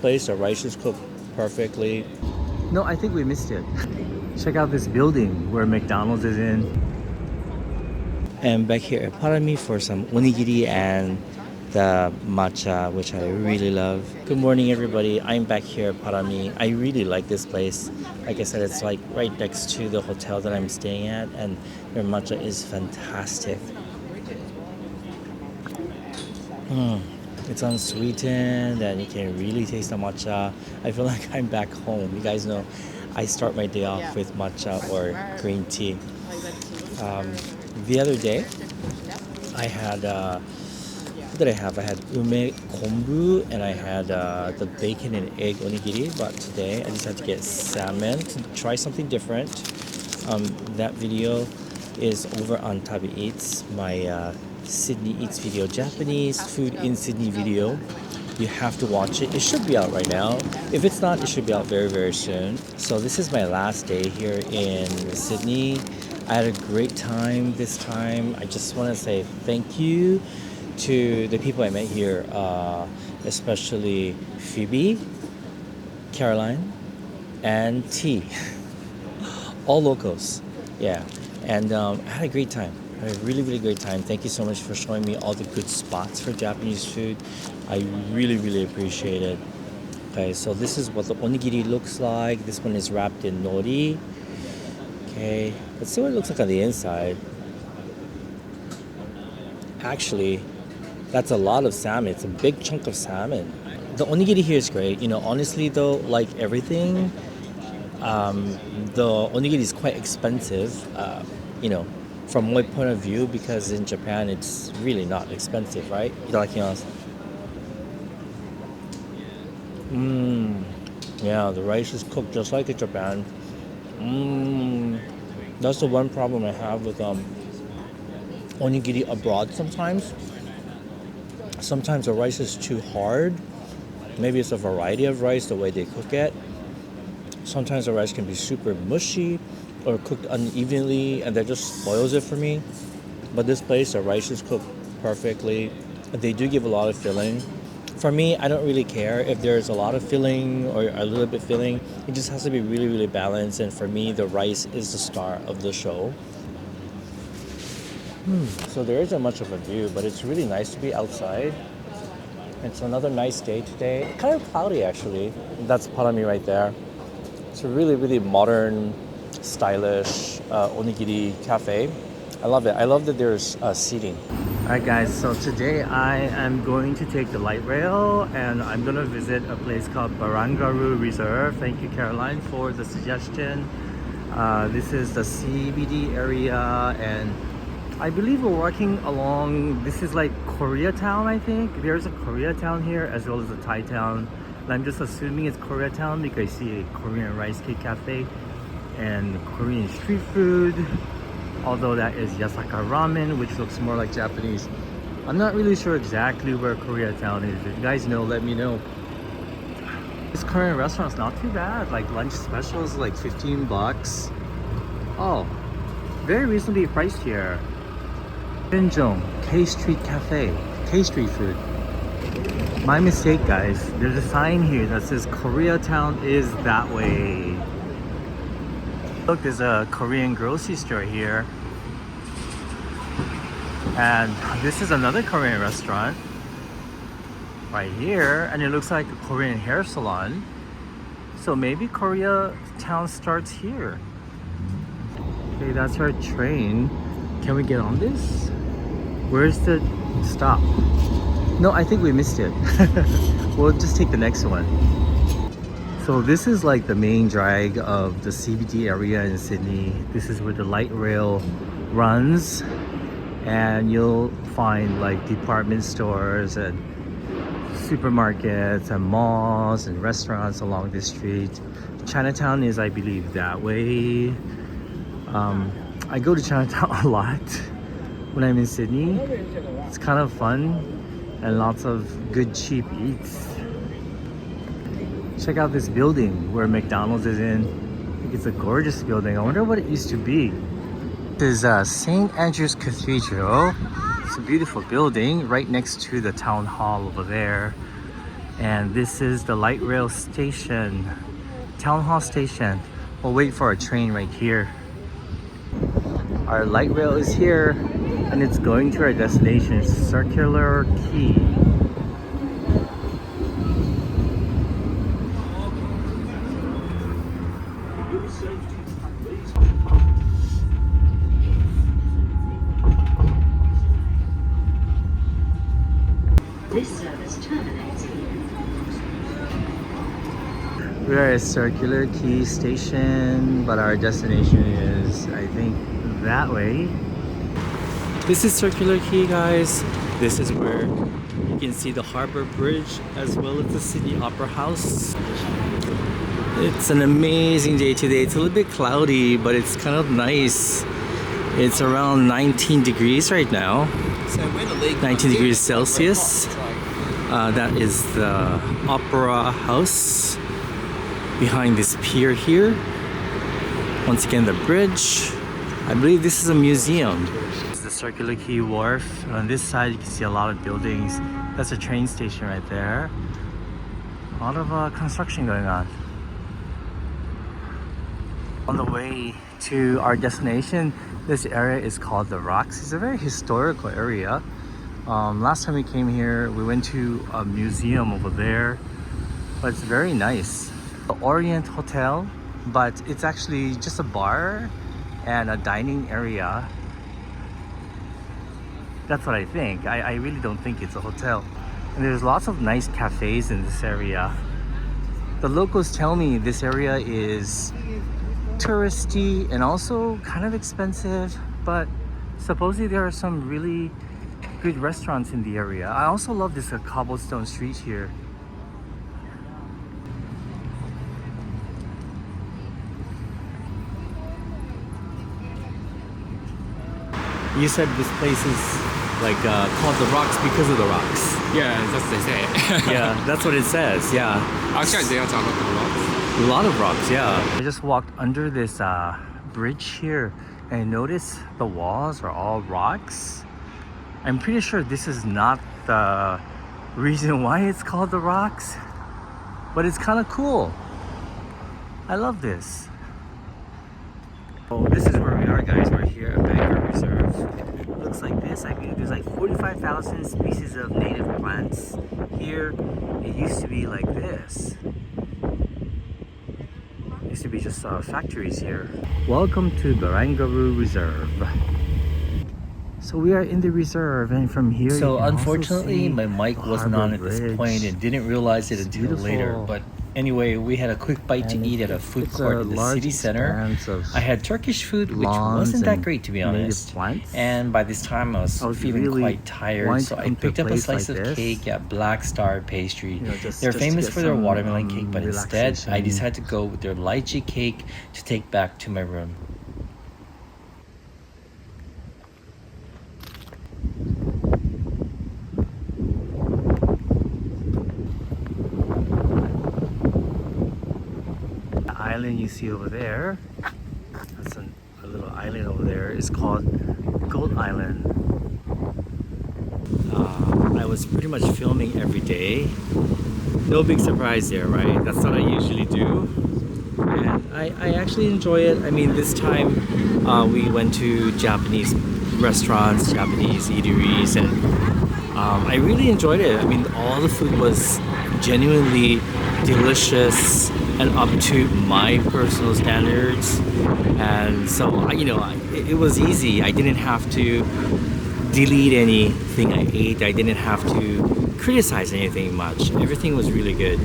place, the rice is cooked perfectly. No, I think we missed it. Check out this building where McDonald's is in. And back here at Parami for some onigiri and the matcha, which I really love. Good morning, everybody. I'm back here at Parami. I really like this place. Like I said, it's like right next to the hotel that I'm staying at, and their matcha is fantastic. It's unsweetened and you can really taste the matcha. I feel like I'm back home. You guys know I start my day off with matcha or green tea. The other day, I had, what did I have? I had ume kombu and I had the bacon and egg onigiri. But today, I decided to get salmon to try something different. That video is over on Tabi Eats, my Sydney Eats video, Japanese food in Sydney video. You have to watch it. It should be out right now. If it's not, it should be out very, very soon. So this is my last day here in Sydney. I had a great time this time. I just want to say thank you to the people I met here, especially Phoebe, Caroline, and T. All locals. Yeah. And I had a great time. I had a really, really great time. Thank you so much for showing me all the good spots for Japanese food. I really, really appreciate it. Okay, so this is what the onigiri looks like. This one is wrapped in nori. Okay, let's see what it looks like on the inside. Actually, that's a lot of salmon. It's a big chunk of salmon. The onigiri here is great. You know, honestly though, like everything, the onigiri is quite expensive. You know, from my point of view, because in Japan it's really not expensive, right? Itadakimasu. Yeah, the rice is cooked just like in Japan. That's the one problem I have with onigiri abroad sometimes. Sometimes the rice is too hard. Maybe it's a variety of rice, the way they cook it. Sometimes the rice can be super mushy or cooked unevenly, and that just spoils it for me. But this place, the rice is cooked perfectly. They do give a lot of filling. For me, I don't really care if there's a lot of filling or a little bit filling. It just has to be really, really balanced. And for me, the rice is the star of the show. So there isn't much of a view, but it's really nice to be outside. It's another nice day today. Kind of cloudy, actually. That's Parami right there. It's a really, really modern, stylish onigiri cafe. I love it. I love that there's seating. Alright guys, so today I am going to take the light rail and I'm going to visit a place called Bangaroo Reserve. Thank you, Caroline, for the suggestion. This is the CBD area, and I believe we're walking along, this is like Koreatown, I think. There's a Koreatown here as well as a Thai town. And I'm just assuming it's Koreatown because I see a Korean rice cake cafe and Korean street food. Although that is Yasaka Ramen, which looks more like Japanese. I'm not really sure exactly where Koreatown is. If you guys know, let me know. This Korean restaurant's not too bad. Like lunch specials, like 15 bucks. Oh, very reasonably priced here. Binjong, Quay Street Cafe, Quay Street food. My mistake, guys. There's a sign here that says Koreatown is that way. Look, there's a Korean grocery store here. And this is another Korean restaurant right here. And it looks like a Korean hair salon. So maybe Koreatown starts here. Okay, that's our train. Can we get on this? Where's the stop? No, I think we missed it. We'll just take the next one. So this is like the main drag of the CBD area in Sydney. This is where the light rail runs, and you'll find like department stores and supermarkets and malls and restaurants along this street. Chinatown is, I believe, that way. I go to Chinatown a lot when I'm in Sydney. It's kind of fun and lots of good cheap eats. Check out this building where McDonald's is in. I think it's a gorgeous building. I wonder what it used to be. This is St. Andrew's Cathedral. It's a beautiful building right next to the town hall over there. And this is the light rail station, town hall station. We'll wait for a train right here. Our light rail is here and it's going to our destination, Circular Quay. This service terminates here. We are at Circular Quay station, but our destination is, I think, that way. This is Circular Quay, guys. This is where you can see the harbor bridge as well as the city opera house. It's an amazing day today. It's a little bit cloudy, but it's kind of nice. It's around 19 degrees right now. 19 degrees Celsius. That is the opera house behind this pier here. Once again, the bridge. I believe this is a museum. This is the Circular Quay wharf. On this side, you can see a lot of buildings. That's a train station right there. A lot of construction going on. On the way to our destination, this area is called the Rocks. It's a very historical area. Last time we came here, we went to a museum over there, but it's very nice. The Orient Hotel, but it's actually just a bar and a dining area. That's what I think. I really don't think it's a hotel. And there's lots of nice cafes in this area. The locals tell me this area is touristy and also kind of expensive, but supposedly there are some really good restaurants in the area. I also love this cobblestone street here. You said this place is like called the Rocks because of the rocks. Yeah, that's what they say. Yeah, that's what it says. Yeah, Actually, there's a lot of rocks. a lot of rocks. Yeah, I just walked under this bridge here and I noticed the walls are all rocks. I'm pretty sure this is not the reason why it's called the Rocks, but it's kind of cool. I love this. Oh, this is where we are, guys. We're here at Bangaroo Reserve. It looks like this. I mean, there's like 45,000 species of native plants here. It used to be like this. It used to be just factories here. Welcome to Bangaroo Reserve. So we are in the reserve, and from here. So you can unfortunately, also see my mic wasn't Harbor on at this Bridge. point and didn't realize it It's until later. beautiful. But anyway, we had a quick bite to And eat at a food it's court a in the large city center. expanse of I had Turkish food, which lawns wasn't that and great, to be native honest. plants. And by this time, I was feeling really quite tired, wanting so to I come to a picked up a place slice like of this. cake at Black Star Pastry. You know, just They're to famous get for their some, watermelon cake, but instead, I relaxation. decided to go with their lychee cake to take back to my room. The island you see over there, that's a little island over there, is called Goat Island. I was pretty much filming every day. No big surprise there, right? That's what I usually do. And I actually enjoy it. I mean, this time we went to Japanese restaurants, Japanese eateries, and I really enjoyed it. I mean, all the food was genuinely delicious and up to my personal standards. And so, it was easy. I didn't have to delete anything I ate. I didn't have to criticize anything much. Everything was really good.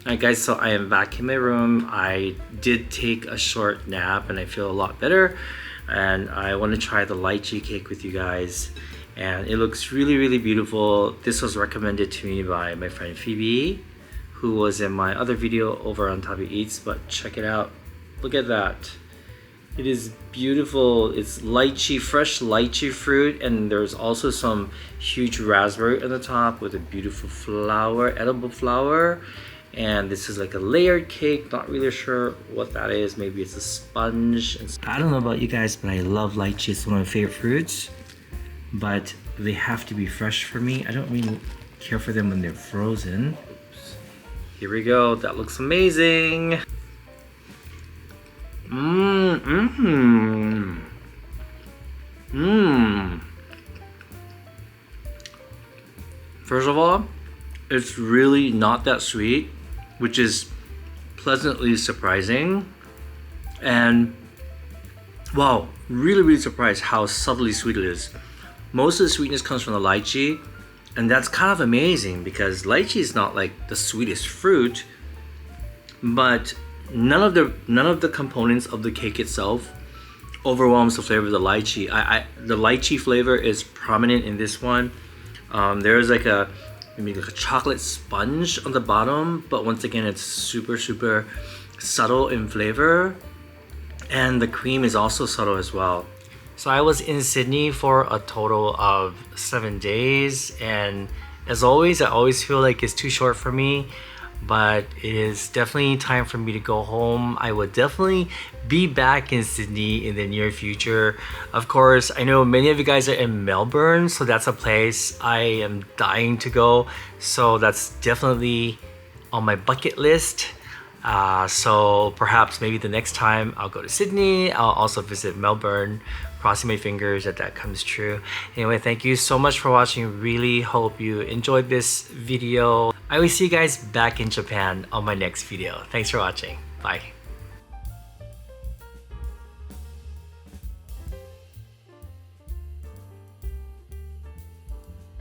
Alright guys, so I am back in my room. I did take a short nap and I feel a lot better. and I want to try the lychee cake with you guys. And it looks really, really beautiful. This was recommended to me by my friend Phoebe, who was in my other video over on Tabi Eats, but check it out. Look at that. It is beautiful. It's lychee, fresh lychee fruit, and there's also some huge raspberry on the top with a beautiful flower, edible flower. And this is like a layered cake. Not really sure what that is. Maybe it's a sponge. I don't know about you guys, but I love lychee. It's one of my favorite fruits. But they have to be fresh for me. I don't really care for them when they're frozen. Oops. Here we go. That looks amazing. First of all, it's really not that sweet, which is pleasantly surprising. And wow, really, really surprised how subtly sweet it is. Most of the sweetness comes from the lychee, and that's kind of amazing because lychee is not like the sweetest fruit, but none of the components of the cake itself overwhelms the flavor of the lychee. The lychee flavor is prominent in this one. There's like maybe like a chocolate sponge on the bottom, but once again, it's super, super subtle in flavor, and the cream is also subtle as well. So I was in Sydney for a total of 7 days, and as always, I always feel like it's too short for me, but it is definitely time for me to go home. I will definitely be back in Sydney in the near future. Of course, I know many of you guys are in Melbourne, so that's a place I am dying to go. So that's definitely on my bucket list. So perhaps maybe the next time I'll go to Sydney, I'll also visit Melbourne. Crossing my fingers that comes true. Anyway, thank you so much for watching. Really hope you enjoyed this video. I will see you guys back in Japan on my next video. Thanks for watching. Bye.